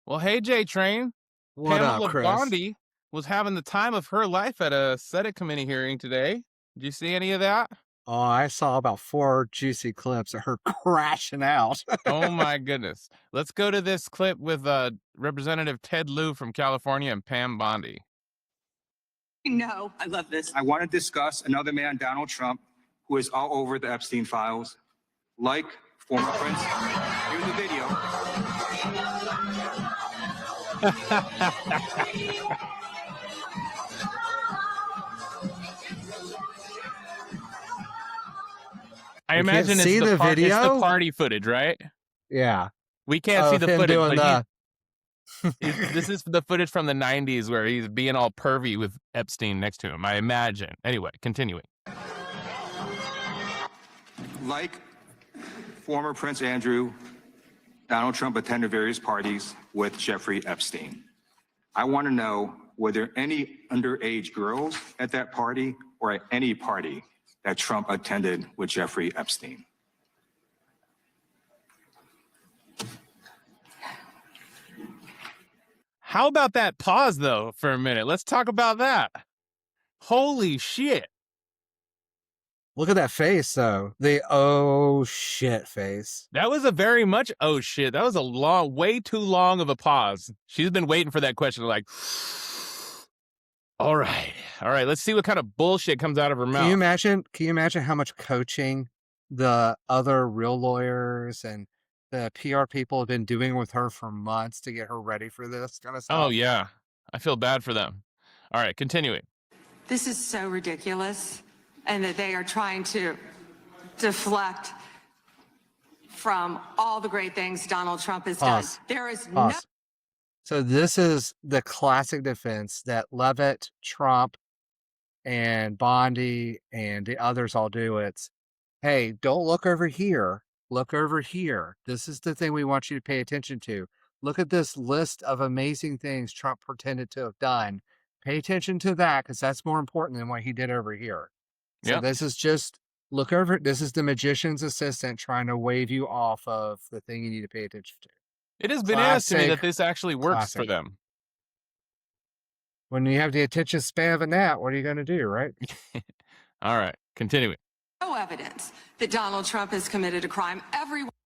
Well, hey, J Train. What up, Pamela Chris? Bondi was having the time of her life at a Senate committee hearing today. Did you see any of that? Oh, I saw about 4 juicy clips of her crashing out. Oh my goodness. Let's go to this clip with Representative Ted Lieu from California and Pam Bondi. No, I love this. I want to discuss another man, Donald Trump, who is all over the Epstein files, like former Prince. Here's the video. I We can't imagine see the it's the video? party footage, right? Yeah. We can't see Of the him footage, doing but the this is the footage from the 90s where he's being all pervy with Epstein next to him, I imagine. Anyway, continuing. Like former Prince Andrew, Donald Trump attended various parties with Jeffrey Epstein. I want to know, were there any underage girls at that party or at any party that Trump attended with Jeffrey Epstein? How about that pause, though, for a minute? Let's talk about that. Holy shit. Look at that face, though. The oh shit face. That was a very much oh shit. That was a way too long of a pause. She's been waiting for that question, like, all right, let's see what kind of bullshit comes out of her mouth. Can you imagine how much coaching the other real lawyers and the PR people have been doing with her for months to get her ready for this kind of stuff? Oh, yeah. I feel bad for them. All right, continuing. This is so ridiculous, and that they are trying to deflect from all the great things Donald Trump has done. There is no. So this is the classic defense that Levitt, Trump, and Bondi and the others all do. It's, hey, don't look over here. Look over here. This is the thing we want you to pay attention to. Look at this list of amazing things Trump pretended to have done. Pay attention to that because that's more important than what he did over here. So this is just look over. This is the magician's assistant trying to wave you off of the thing you need to pay attention to. It has been asked to me that this actually works for them. When you have the attention span of a gnat, what are you going to do, right? All right, continuing. No evidence that Donald Trump has committed a crime.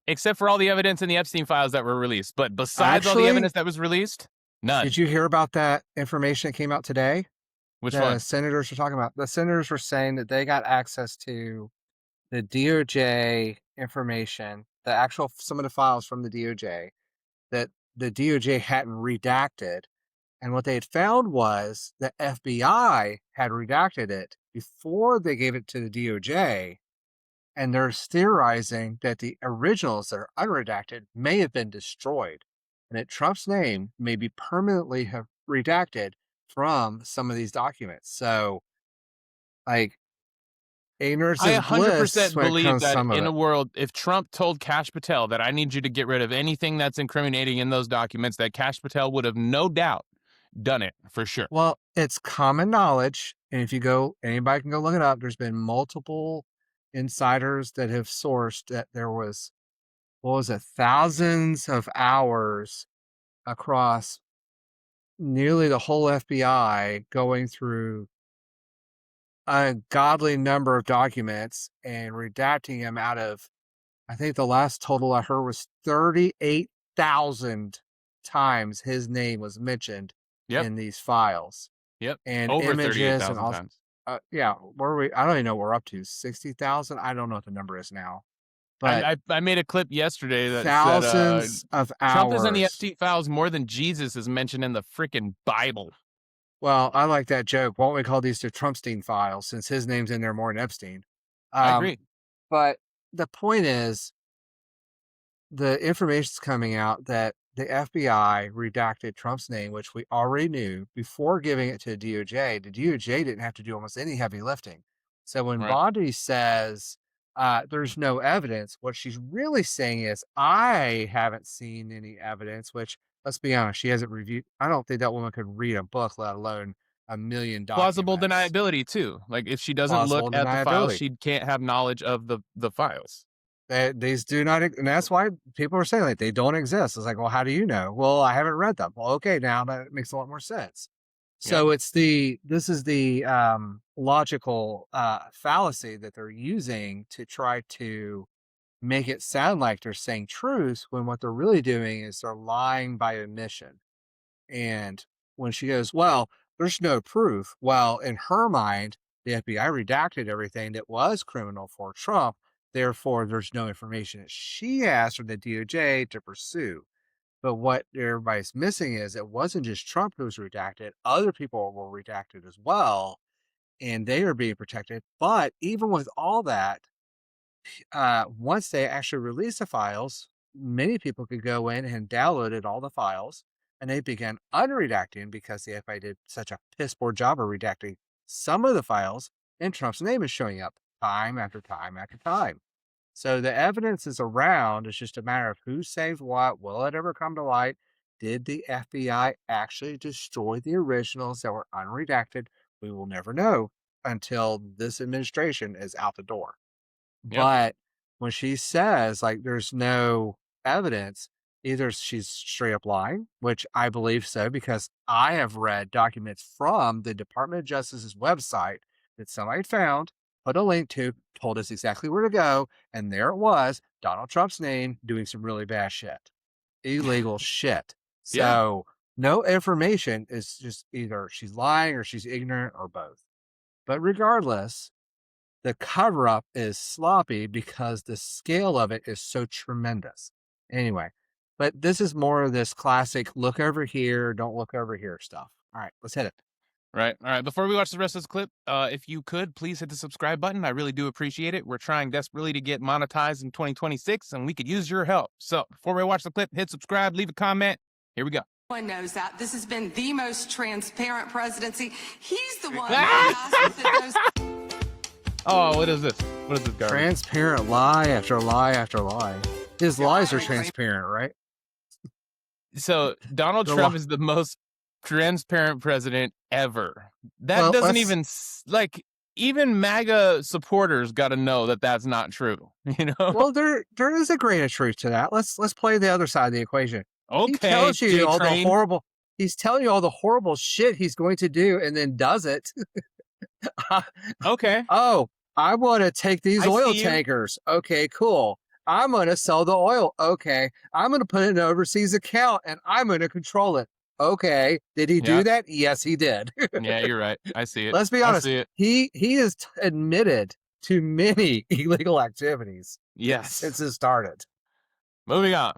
Except for all the evidence in the Epstein files that were released. But besides all the evidence that was released, none. Did you hear about that information that came out today? Which one? The senators were talking about. The senators were saying that they got access to the DOJ information, some of the files from the DOJ that the DOJ hadn't redacted. And what they had found was the FBI had redacted it before they gave it to the DOJ. And they're theorizing that the originals that are unredacted may have been destroyed and that Trump's name may be permanently have redacted from some of these documents. So, like, ignorance is bliss. I 100% believe that in a world, if Trump told Kash Patel that I need you to get rid of anything that's incriminating in those documents, that Kash Patel would have no doubt done it for sure. Well, it's common knowledge. And if you go, anybody can go look it up. There's been multiple insiders that have sourced that there was, thousands of hours across nearly the whole FBI going through a godly number of documents and redacting them out of, I think the last total I heard was 38,000 times his name was mentioned in these files. And over images and all. times. Yeah, where are we? I don't even know what we're up to. 60,000? I don't know what the number is now. But I made a clip yesterday that thousands of hours. Trump is in the Epstein files more than Jesus is mentioned in the freaking Bible. Well, I like that joke. Why don't we call these the Trumpstein files since his name's in there more than Epstein? I agree. But the point is, the information's coming out that the FBI redacted Trump's name, which we already knew before giving it to the DOJ. The DOJ didn't have to do almost any heavy lifting. So when Bondi says there's no evidence, what she's really saying is, I haven't seen any evidence, which, let's be honest, she hasn't reviewed. I don't think that woman could read a book, let alone a million documents. Plausible deniability, too. Like, if she doesn't look at the files, she can't have knowledge of the files. These do not, and that's why people are saying like they don't exist. It's like, well, how do you know? Well, I haven't read them. Well, okay, now that makes a lot more sense. So this is the logical fallacy that they're using to try to make it sound like they're saying truth when what they're really doing is they're lying by omission. And when she goes, well, there's no proof. Well, in her mind, the FBI redacted everything that was criminal for Trump. Therefore, there's no information that she asked for the DOJ to pursue. But what everybody's missing is it wasn't just Trump who was redacted. Other people were redacted as well, and they are being protected. But even with all that, once they actually released the files, many people could go in and downloaded all the files, and they began unredacting because the FBI did such a piss poor job of redacting some of the files, and Trump's name is showing up time after time after time. So the evidence is around. It's just a matter of who saved what. Will it ever come to light? Did the FBI actually destroy the originals that were unredacted? We will never know until this administration is out the door. Yep. But when she says like there's no evidence, either she's straight up lying, which I believe so, because I have read documents from the Department of Justice's website that somebody found, put a link to, told us exactly where to go, and there it was, Donald Trump's name doing some really bad shit. Illegal shit. So no information, is just either she's lying or she's ignorant or both. But regardless, the cover-up is sloppy because the scale of it is so tremendous. Anyway, but this is more of this classic look over here, don't look over here stuff. All right, let's hit it. Right. All right. Before we watch the rest of this clip, if you could, please hit the subscribe button. I really do appreciate it. We're trying desperately to get monetized in 2026, and we could use your help. So before we watch the clip, hit subscribe, leave a comment. Here we go. Everyone knows that. This has been the most transparent presidency. He's the one who asked that those... Oh, what is this? What is this garbage? Transparent lie after lie after lie. His lies are transparent, right? So Donald Trump is the most transparent president ever. That Well, doesn't let's- even like even MAGA supporters got to know that that's not true. You know? Well, there is a grain of truth to that. Let's play the other side of the equation. Okay. He tells you all the J-Train. horrible. He's telling you all the horrible shit he's going to do, and then does it. Okay. Oh, I want to take these I oil see you. tankers. Okay, cool. I'm going to sell the oil. Okay. I'm going to put it in an overseas account and I'm going to control it. Okay. Did he Yeah. do that? Yes, he did. Yeah, you're right. I see it. Let's be I honest. see it. He has admitted to many illegal activities Yes. since it started. Moving on.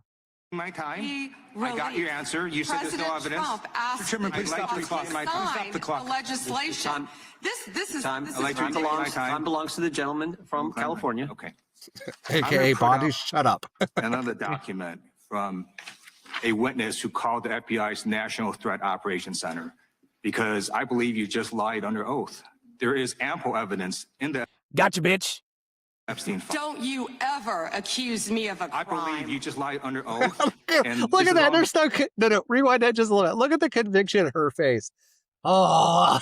My time. He I got your answer. You said there's no President evidence. Trump asked Chairman, the please stop the clock. sign Please stop the clock. the legislation. Time. This is Time. this I'd like is to take my ridiculous. time. Time belongs to the gentleman from California. Okay. AKA put Bondi, out- shut up. Another document from a witness who called the FBI's National Threat Operations Center because I believe you just lied under oath. There is ample evidence in the Gotcha, bitch. Epstein file. Don't you ever accuse me of a I crime. believe you just lied under oath. and Look this at is that. all- There's no, rewind that just a little bit. Look at the conviction in her face. Oh,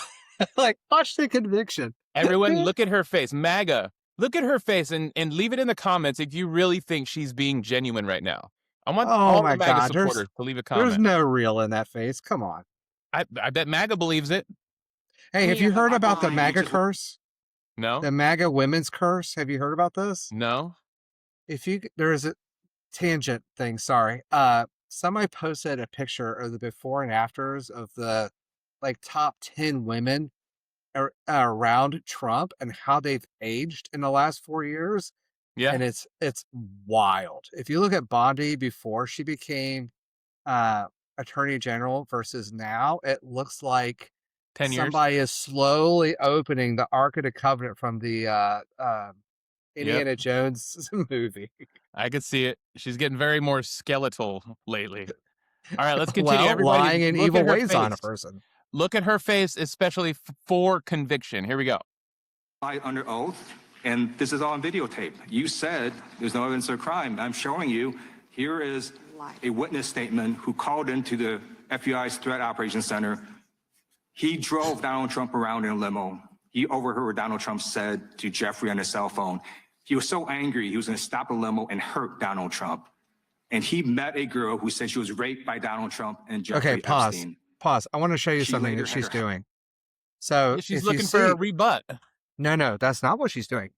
like watch the conviction. Everyone, look at her face. MAGA, look at her face and leave it in the comments if you really think she's being genuine right now. I want Oh all my the MAGA God, supporters to leave a There's comment. no real in that face. Come on. I bet MAGA believes it. Hey, have you Yeah, heard about the fine. MAGA You just- curse? No? The MAGA women's curse? Have you heard about this? No? There is a tangent thing, sorry. Somebody posted a picture of the before and afters of the like top 10 women around Trump and how they've aged in the last 4 years. Yeah. And it's wild. If you look at Bondi before she became Attorney General versus now, it looks like 10 years? somebody is slowly opening the Ark of the Covenant from the Indiana Jones movie. I could see it. She's getting very more skeletal lately. All right, let's continue. Well, Everybody, lying in look evil at her ways on a face. person. Look at her face, especially for conviction. Here we go. lied under oath, and this is all on videotape. You said there's no evidence of crime. I'm showing you. Here is a witness statement who called into the FBI's Threat Operations Center. He drove Donald Trump around in a limo. He overheard what Donald Trump said to Jeffrey on his cell phone. He was so angry, he was going to stop a limo and hurt Donald Trump. And he met a girl who said she was raped by Donald Trump and Jeffrey Okay, pause. Epstein. Pause. I want to show you She something later that had she's her- doing. So Yeah, she's if you looking for a see- rebut. No, that's not what she's doing.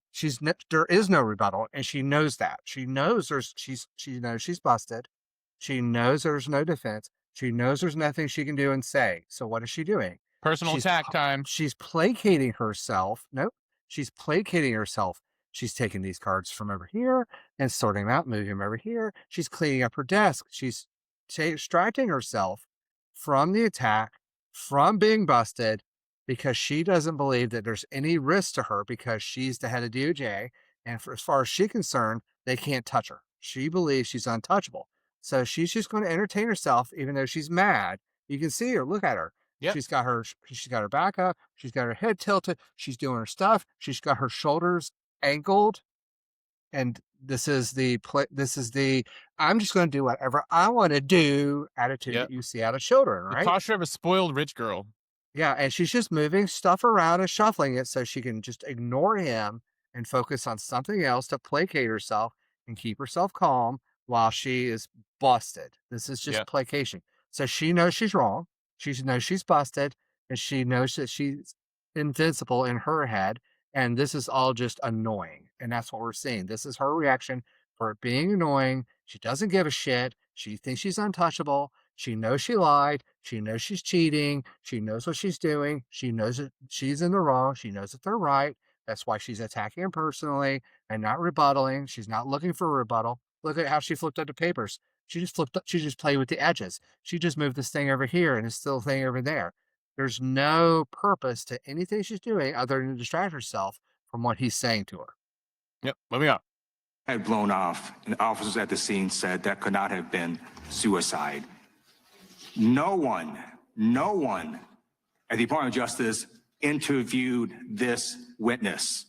There is no rebuttal, and she knows that. She knows she knows she's busted. She knows there's no defense. She knows there's nothing she can do and say. So what is she doing? Personal She's attack time. She's placating herself. Nope. She's placating herself. She's taking these cards from over here and sorting them out, moving them over here. She's cleaning up her desk. She's distracting herself from the attack, from being busted, because she doesn't believe that there's any risk to her because she's the head of DOJ. And as far as she's concerned, they can't touch her. She believes she's untouchable. So she's just going to entertain herself, even though she's mad. You can see her. Look at her. Yep. She's got her back up. She's got her head tilted. She's doing her stuff. She's got her shoulders angled. And this is the I'm just going to do whatever I want to do attitude Yep. that you see out of children, The right? posture of a spoiled rich girl. Yeah, and she's just moving stuff around and shuffling it so she can just ignore him and focus on something else to placate herself and keep herself calm while she is busted. This is just Yep. placation. So she knows she's wrong. She knows she's busted, and she knows that she's invincible in her head. And this is all just annoying. And that's what we're seeing. This is her reaction for it being annoying. She doesn't give a shit. She thinks she's untouchable. She knows she lied. She knows she's cheating. She knows what she's doing. She knows that she's in the wrong. She knows that they're right. That's why she's attacking him personally and not rebuttaling. She's not looking for a rebuttal. Look at how she flipped up the papers. She just flipped up. She just played with the edges. She just moved this thing over here and this still thing over there. There's no purpose to anything she's doing other than to distract herself from what he's saying to her. Yep. Moving on. Had blown off, and officers at the scene said that could not have been suicide. No one at the Department of Justice interviewed this witness.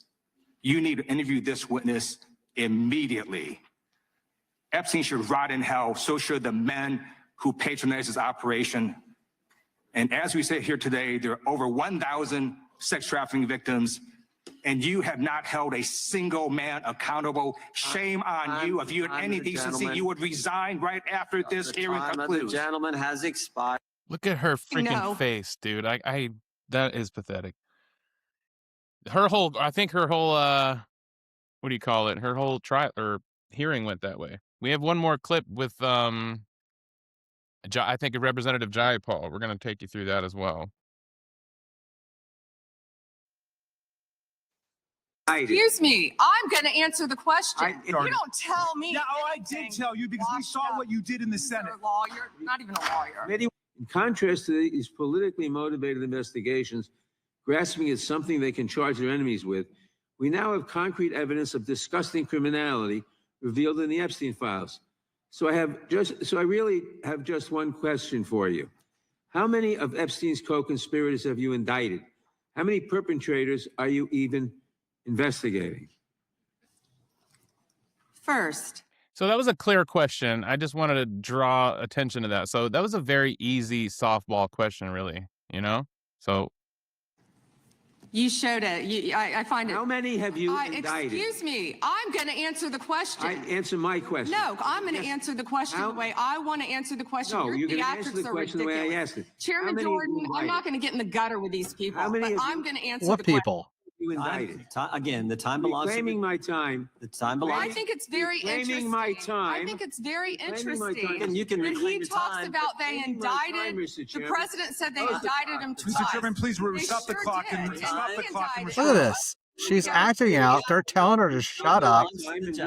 You need to interview this witness immediately. Epstein should rot in hell. So should the men who patronized his operation. And as we sit here today, there are over 1,000 sex trafficking victims, and you have not held a single man accountable. Shame on you. If you had any decency, you would resign right after this hearing concludes. The gentleman has expired. Look at her freaking No. face, dude. I that is pathetic. I think her whole what do you call it? Her whole trial or hearing went that way. We have one more clip with I think Representative Jayapal. We're gonna take you through that as well. Excuse me, I'm going to answer the question. You don't tell me. Yeah, I did tell you because we saw what you did in the Senate. You're a lawyer, not even a lawyer. In contrast to these politically motivated investigations, grasping at something they can charge their enemies with, we now have concrete evidence of disgusting criminality revealed in the Epstein files. So I really have just one question for you. How many of Epstein's co-conspirators have you indicted? How many perpetrators are you even investigating? First, So that was a clear question. I just wanted to draw attention to that. So that was a very easy softball question, really. You know. So you showed it. I find it. How many have you indicted? Excuse me, I'm going to answer the question. Answer my question. No, I'm going to answer the question the way I want to answer the question. No, Your you're going to answer the theatrics are question the way I ridiculous. asked it. Chairman How many have you Jordan, I'm indicted? not going to get in the gutter with these people, How many but have I'm you- going to answer What the question. people? You indicted. Again, the time belongs to Reclaiming my time. the time I belongs. think it's very Reclaiming interesting. my time. I think it's very Reclaiming my interesting. time. And you can When reclaim he your talks time. about they Reclaiming my time, indicted, Mr. the Chairman. president said they Close the indicted clock. him Mr. twice. Chairman, please They stop the sure clock did. and stop the He clock and indicted Look at this. She's acting out. They're telling her to shut up,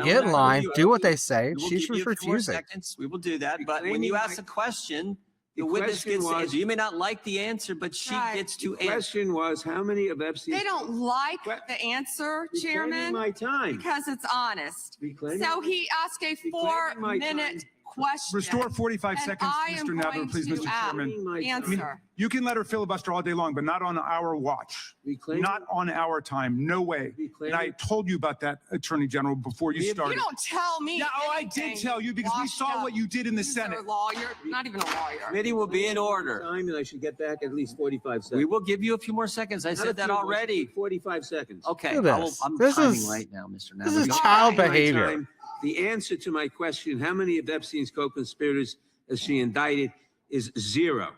get in line, do what they say. We will She's give you just a few more refusing. seconds. We will do that. But when Reclaiming you ask my- a question, the The witness question gets to was- answer. You may not like the answer, but she Right. gets to The answer. question was, how many of Epstein's... They don't like What? the answer, Reclaiming Chairman, my time. because it's honest. Reclaiming So my- he asked a Reclaiming my 4-minute time. question. Restore 45 and seconds, I am Mr. Nadler, going please, to Mr. Chairman. answer. You can let her filibuster all day long, but not on our watch. Reclaim- Not on our time. No way. Reclaim- And I told you about that, Attorney General, before you You started. don't tell me. Yeah, oh, I did anything, tell you because we washed saw up what you did in the loser Senate. Lawyer, not even a lawyer. Committee will be in order. Time, and I should get back at least 45 seconds. We will give you a few more seconds. I Not a said that few more, already. 45 seconds. Okay, Look at this. I'm This timing is- right now, Mr. This is Nadler. child My behavior. time, the answer to my question, how many of Epstein's co-conspirators is she indicted, is 0.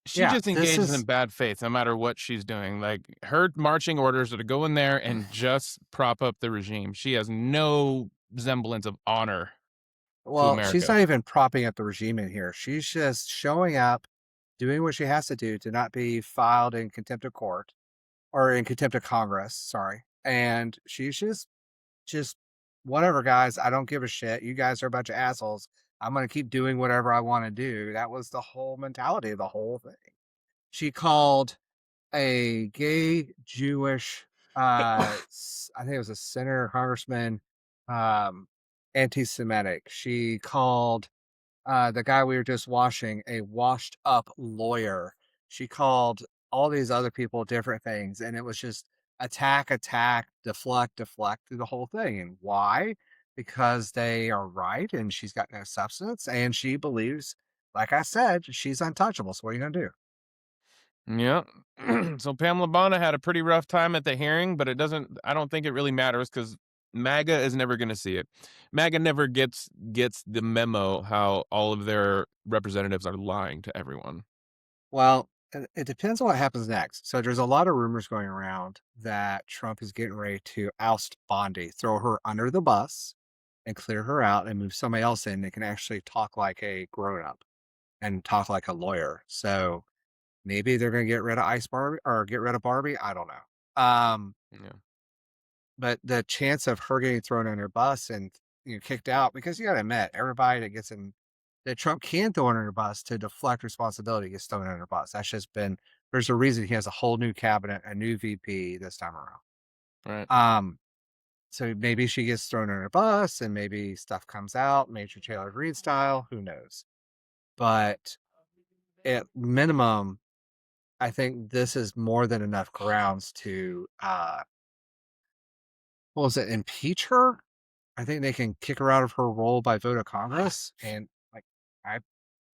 She Yeah, just this engages is- in bad faith no matter what she's doing. Like her marching orders are to go in there and just prop up the regime. She has no semblance of honor. Well, America. she's not even propping up the regime in here. She's just showing up, doing what she has to do to not be filed in contempt of court or in contempt of Congress. Sorry. And she's just whatever, guys. I don't give a shit. You guys are a bunch of assholes. I'm going to keep doing whatever I want to do. That was the whole mentality of the whole thing. She called a gay Jewish, I think it was a senator, congressman, anti-Semitic. She called the guy we were just watching a washed up lawyer. She called all these other people different things, and it was just attack, deflect through the whole thing. And why? Because they are right, and she's got no substance, and she believes, like I said, she's untouchable. So what are you gonna do? Yeah. So Pamela Bondi had a pretty rough time at the hearing, but I don't think it really matters because MAGA is never going to see it. MAGA never gets the memo how all of their representatives are lying to everyone. Well, it depends on what happens next. So there's a lot of rumors going around that Trump is getting ready to oust Bondi, throw her under the bus and clear her out and move somebody else in that can actually talk like a grown up and talk like a lawyer. So maybe they're going to get rid of Ice Barbie or get rid of Barbie. I don't know. Yeah. But the chance of her getting thrown under a bus and kicked out, because you got to admit, everybody that gets in that Trump can throw under a bus to deflect responsibility gets thrown under a bus. That's just been there's a reason he has a whole new cabinet, a new VP this time around. Right. So maybe she gets thrown under a bus, and maybe stuff comes out, Major Taylor Greene style. Who knows? But at minimum, I think this is more than enough grounds to impeach her. I think they can kick her out of her role by vote of Congress, and I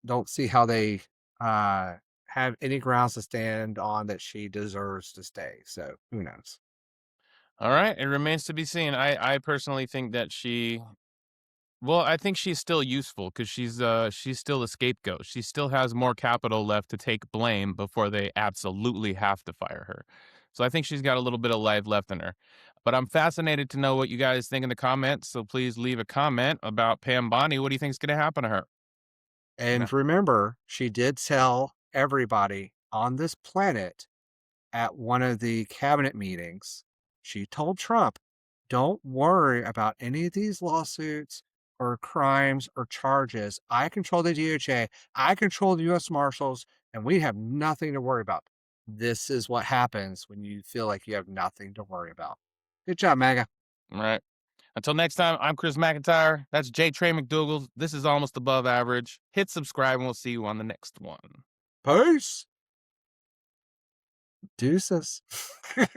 don't see how they have any grounds to stand on that she deserves to stay. So who knows? All right. It remains to be seen. I personally think that I think she's still useful because she's still a scapegoat. She still has more capital left to take blame before they absolutely have to fire her. So I think she's got a little bit of life left in her. But I'm fascinated to know what you guys think in the comments. So please leave a comment about Pam Bondi. What do you think is going to happen to her? And remember, she did tell everybody on this planet at one of the cabinet meetings, she told Trump, don't worry about any of these lawsuits or crimes or charges. I control the DOJ. I control the U.S. Marshals, and we have nothing to worry about. This is what happens when you feel like you have nothing to worry about. Good job, MAGA. All right. Until next time, I'm Chris McIntyre. That's J. Trey McDougal. This is Almost Above Average. Hit subscribe, and we'll see you on the next one. Peace. Deuces.